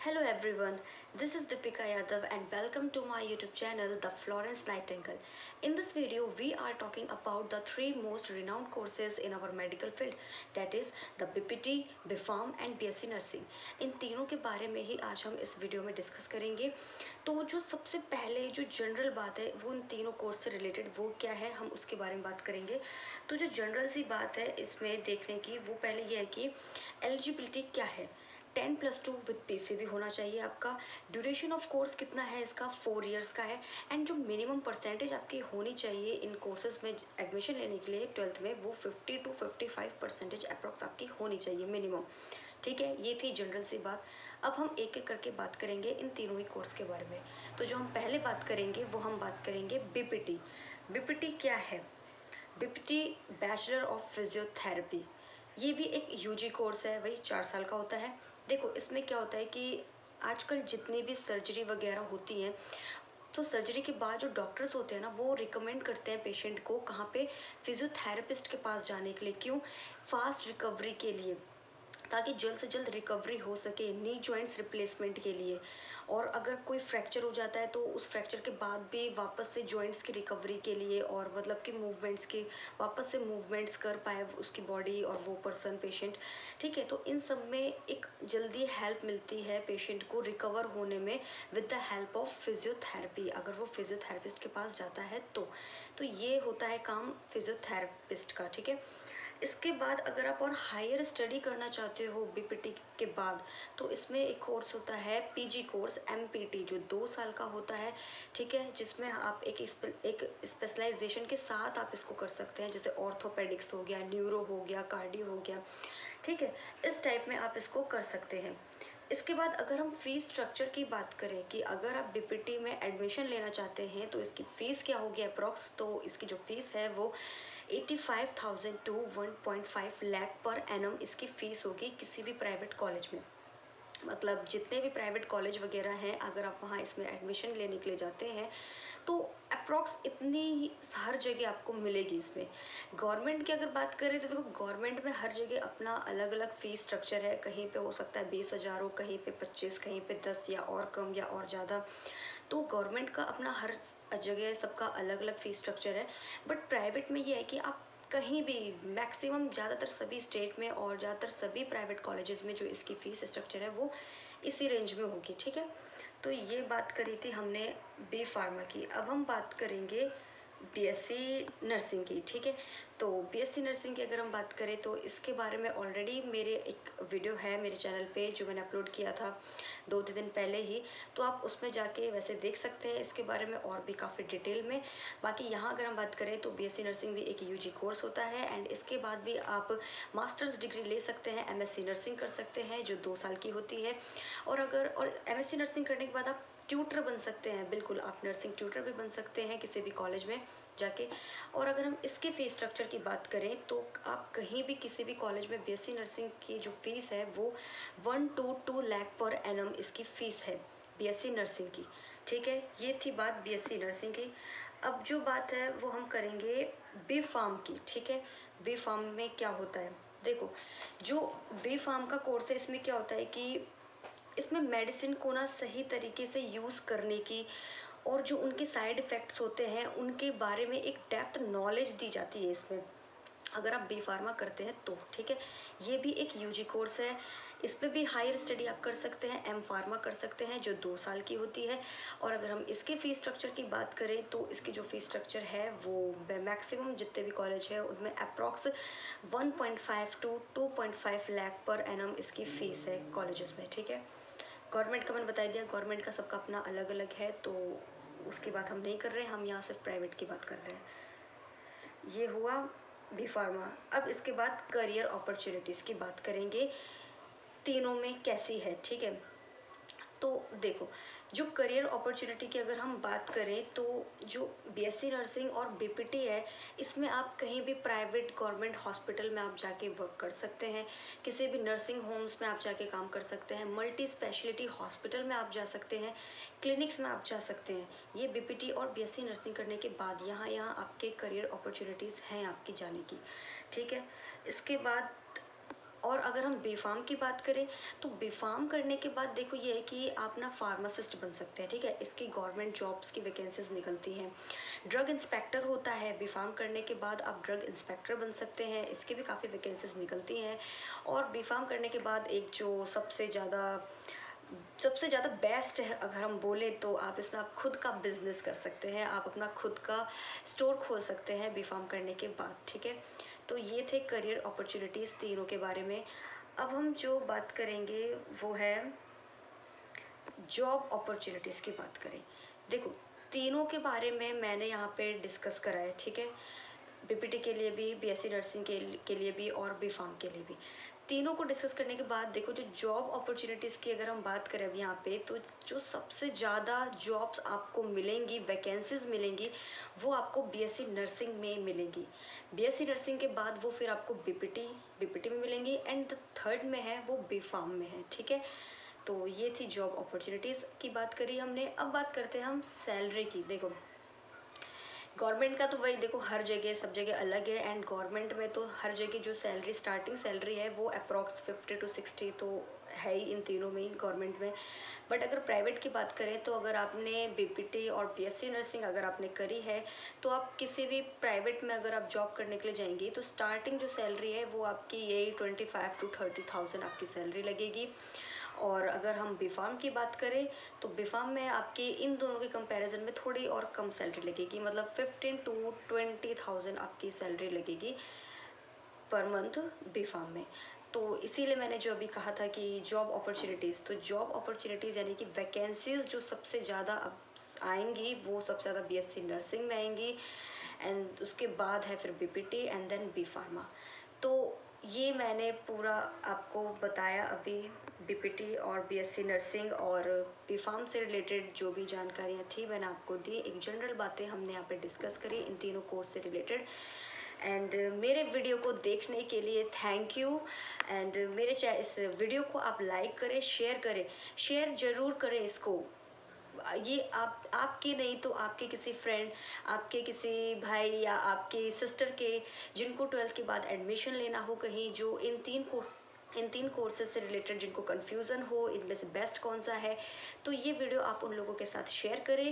Hello everyone, this is Deepika Yadav and welcome to my YouTube channel The Florence Nightingale. In this video, we are talking about the three most renowned courses in our medical field, that is the BPT, BPharm and BSc Nursing. इन तीनों के बारे में ही आज हम इस video में discuss करेंगे। तो जो सबसे पहले जो जनरल बात है वो इन तीनों कोर्स से रिलेटेड वो क्या है, हम उसके बारे में बात करेंगे। तो जो जनरल सी बात है इसमें देखने की वो पहले ये है कि एलिजिबिलिटी क्या है। 10+2 विद पीसीबी होना चाहिए आपका। ड्यूरेशन ऑफ कोर्स कितना है इसका, 4 इयर्स का है। एंड जो मिनिमम परसेंटेज आपकी होनी चाहिए इन कोर्सेज में एडमिशन लेने के लिए 12th में, वो 50 to 55% अप्रॉक्स आपकी होनी चाहिए मिनिमम। ठीक है, ये थी जनरल सी बात। अब हम एक एक करके बात करेंगे इन तीनों ही कोर्स के बारे में। तो जो हम पहले बात करेंगे वो हम बात करेंगे बीपीटी। बीपीटी क्या है? बीपीटी बैचलर ऑफ फिजियोथेरेपी, ये भी एक यूजी कोर्स है, वही 4 साल का होता है। देखो इसमें क्या होता है कि आजकल जितनी भी सर्जरी वगैरह होती हैं, तो सर्जरी के बाद जो डॉक्टर्स होते हैं ना, वो रिकमेंड करते हैं पेशेंट को कहाँ पे, फिजियोथेरेपिस्ट के पास जाने के लिए। क्यों? फास्ट रिकवरी के लिए, ताकि जल्द से जल्द रिकवरी हो सके नी जॉइंट्स रिप्लेसमेंट के लिए। और अगर कोई फ्रैक्चर हो जाता है तो उस फ्रैक्चर के बाद भी वापस से जॉइंट्स की रिकवरी के लिए, और मतलब कि मूवमेंट्स की वापस से मूवमेंट्स कर पाए उसकी बॉडी और वो पर्सन पेशेंट। ठीक है, तो इन सब में एक जल्दी हेल्प मिलती है पेशेंट को रिकवर होने में with the help of physiotherapy, अगर वो फिजियोथेरेपिस्ट के पास जाता है तो ये होता है काम फिजियोथेरेपिस्ट का। ठीक है, इसके बाद अगर आप और हायर स्टडी करना चाहते हो बीपीटी के बाद, तो इसमें एक कोर्स होता है पीजी कोर्स एमपीटी, जो 2 साल का होता है। ठीक है, जिसमें आप एक स्पेशलाइजेशन के साथ आप इसको कर सकते हैं, जैसे ऑर्थोपेडिक्स हो गया, न्यूरो हो गया, कार्डियो हो गया। ठीक है, इस टाइप में आप इसको कर सकते हैं। इसके बाद अगर हम फीस स्ट्रक्चर की बात करें कि अगर आप बीपीटी में एडमिशन लेना चाहते हैं तो इसकी फ़ीस क्या होगी अप्रॉक्स, तो इसकी जो फ़ीस है वो 85,000 to 1.5 लाख पर एनम इसकी फ़ीस होगी किसी भी प्राइवेट कॉलेज में। मतलब जितने भी प्राइवेट कॉलेज वगैरह हैं, अगर आप वहाँ इसमें एडमिशन लेने के लिए जाते हैं तो अप्रॉक्स इतनी ही हर जगह आपको मिलेगी। इसमें गवर्नमेंट की अगर बात करें तो देखो, गवर्नमेंट में हर जगह अपना अलग अलग फ़ीस स्ट्रक्चर है। कहीं पे हो सकता है 20,000 हो, कहीं पे 25, कहीं पे 10 या और कम या और ज़्यादा। तो गवर्नमेंट का अपना हर जगह सबका अलग अलग फ़ीस स्ट्रक्चर है। बट प्राइवेट में ये है कि आप कहीं भी, मैक्सिमम ज़्यादातर सभी स्टेट में और ज़्यादातर सभी प्राइवेट कॉलेजेस में जो इसकी फ़ीस स्ट्रक्चर है वो इसी रेंज में होगी। ठीक है, तो ये बात करी थी हमने बी फार्मा की। अब हम बात करेंगे बीएससी नर्सिंग की। ठीक है, तो बीएससी नर्सिंग की अगर हम बात करें तो इसके बारे में ऑलरेडी मेरे एक वीडियो है मेरे चैनल पे जो मैंने अपलोड किया था 2-3 दिन पहले ही, तो आप उसमें जाके वैसे देख सकते हैं इसके बारे में और भी काफ़ी डिटेल में। बाकी यहाँ अगर हम बात करें तो बीएससी नर्सिंग भी एक यूजी कोर्स होता है, एंड इसके बाद भी आप मास्टर्स डिग्री ले सकते हैं, एमएससी नर्सिंग कर सकते हैं जो 2 साल की होती है। और एमएससी नर्सिंग करने के बाद आप ट्यूटर बन सकते हैं, बिल्कुल आप नर्सिंग ट्यूटर भी बन सकते हैं किसी भी कॉलेज में जाके। और अगर हम इसके फ़ीस स्ट्रक्चर की बात करें तो आप कहीं भी किसी भी कॉलेज में बीएससी नर्सिंग की जो फ़ीस है वो 1 to 2 लाख पर एनम इसकी फ़ीस है बीएससी नर्सिंग की। ठीक है, ये थी बात बीएससी नर्सिंग की। अब जो बात है वो हम करेंगे बी फार्म की। ठीक है, बी फार्म में क्या होता है, देखो जो बी फार्म का कोर्स है इसमें क्या होता है कि इसमें मेडिसिन को ना सही तरीके से यूज़ करने की और जो उनके साइड इफ़ेक्ट्स होते हैं उनके बारे में एक डेप्थ नॉलेज दी जाती है इसमें, अगर आप बी फार्मा करते हैं तो। ठीक है, ये भी एक यूजी कोर्स है। इस पर भी हायर स्टडी आप कर सकते हैं, एम फार्मा कर सकते हैं जो 2 साल की होती है। और अगर हम इसके फ़ीस स्ट्रक्चर की बात करें तो इसकी जो फ़ीस स्ट्रक्चर है वो मैक्सिमम जितने भी कॉलेज है उनमें approx 1.5 to 2.5 lakh per annum इसकी फ़ीस है कॉलेजेस में। ठीक है, गवर्नमेंट का मैंने बता दिया, गवर्नमेंट का सबका अपना अलग अलग है, तो उसकी बात हम नहीं कर रहे हैं, हम यहाँ सिर्फ प्राइवेट की बात कर रहे हैं। ये हुआ बी फार्मा। अब इसके बाद करियर अपॉर्चुनिटीज़ की बात करेंगे, तीनों में कैसी है। ठीक है, तो देखो जो करियर अपॉर्चुनिटी की अगर हम बात करें तो जो बीएससी नर्सिंग और बीपीटी है, इसमें आप कहीं भी प्राइवेट गवर्नमेंट हॉस्पिटल में आप जाके वर्क कर सकते हैं, किसी भी नर्सिंग होम्स में आप जाके काम कर सकते हैं, मल्टी स्पेशलिटी हॉस्पिटल में आप जा सकते हैं, क्लिनिक्स में आप जा सकते हैं। ये बीपीटी और बीएससी नर्सिंग करने के बाद यहाँ आपके करियर अपॉर्चुनिटीज़ हैं आपकी जाने की। ठीक है, इसके बाद और अगर हम बीफार्म की बात करें तो बीफार्म करने के बाद देखो ये है कि आप ना फार्मासिस्ट बन सकते हैं, ठीक है। इसकी गवर्नमेंट जॉब्स की वैकेंसीज निकलती हैं। ड्रग इंस्पेक्टर होता है, बीफार्म करने के बाद आप ड्रग इंस्पेक्टर बन सकते हैं, इसकी भी काफ़ी वैकेंसीज निकलती हैं। और बीफार्म करने के बाद एक जो सबसे ज़्यादा बेस्ट है अगर हम बोले तो आप इसमें आप खुद का बिजनेस कर सकते हैं, आप अपना खुद का स्टोर खोल सकते हैं बीफार्म करने के बाद, ठीक है। तो ये थे करियर अपॉर्चुनिटीज़ तीनों के बारे में। अब हम जो बात करेंगे वो है जॉब अपॉर्चुनिटीज़ की बात करें। देखो तीनों के बारे में मैंने यहाँ पे डिस्कस करा है, ठीक है। बीपीटी के लिए भी, बीएससी नर्सिंग के लिए भी और बीफार्म के लिए भी। तीनों को डिस्कस करने के बाद देखो जो जॉब अपॉर्चुनिटीज़ की अगर हम बात करें अब यहाँ पे, तो जो सबसे ज़्यादा जॉब्स आपको मिलेंगी, वैकेंसीज मिलेंगी, वो आपको बीएससी नर्सिंग में मिलेंगी। बीएससी नर्सिंग के बाद वो फिर आपको बीपीटी में मिलेंगी, एंड थर्ड में है वो बीफार्म में है, ठीक है। तो ये थी जॉब अपॉर्चुनिटीज़ की बात करी हमने। अब बात करते हैं हम सैलरी की। देखो गवर्नमेंट का तो वही देखो हर जगह सब जगह अलग है, एंड गवर्नमेंट में तो हर जगह जो सैलरी स्टार्टिंग सैलरी है वो अप्रॉक्स 50 to 60 तो है ही इन तीनों में ही, गवर्नमेंट में। बट अगर प्राइवेट की बात करें तो अगर आपने बीपीटी और बीएससी नर्सिंग अगर आपने करी है तो आप किसी भी प्राइवेट में अगर आप जॉब करने के लिए जाएंगी तो स्टार्टिंग जो सैलरी है वो आपकी यही 25 to 30,000 आपकी सैलरी लगेगी। और अगर हम बीफार्म की बात करें तो बीफार्म में आपकी इन दोनों के कंपैरिजन में थोड़ी और कम सैलरी लगेगी, मतलब 15 to 20,000 आपकी सैलरी लगेगी पर मंथ बीफार्म में। तो इसीलिए मैंने जो अभी कहा था कि जॉब अपॉर्चुनिटीज़, तो जॉब अपॉर्चुनिटीज़ यानी कि वैकेंसीज जो सबसे ज़्यादा अब आएंगी वो सबसे ज़्यादा बीएससी नर्सिंग में आएंगी, एंड उसके बाद है फिर BPT and then B pharma. तो ये मैंने पूरा आपको बताया अभी बीपीटी और बीएससी नर्सिंग और बी फार्म से रिलेटेड जो भी जानकारियाँ थी मैंने आपको दी। एक जनरल बातें हमने यहाँ पे डिस्कस करी इन तीनों कोर्स से रिलेटेड। एंड मेरे वीडियो को देखने के लिए थैंक यू। एंड मेरे इस वीडियो को आप लाइक करें, शेयर करें, शेयर ज़रूर करें इसको। ये आपके नहीं तो आपके किसी फ्रेंड, आपके किसी भाई या आपके सिस्टर के जिनको 12th के बाद एडमिशन लेना हो कहीं, जो इन तीन कोर्सेज से रिलेटेड जिनको कन्फ्यूज़न हो इनमें से बेस्ट कौन सा है, तो ये वीडियो आप उन लोगों के साथ शेयर करें।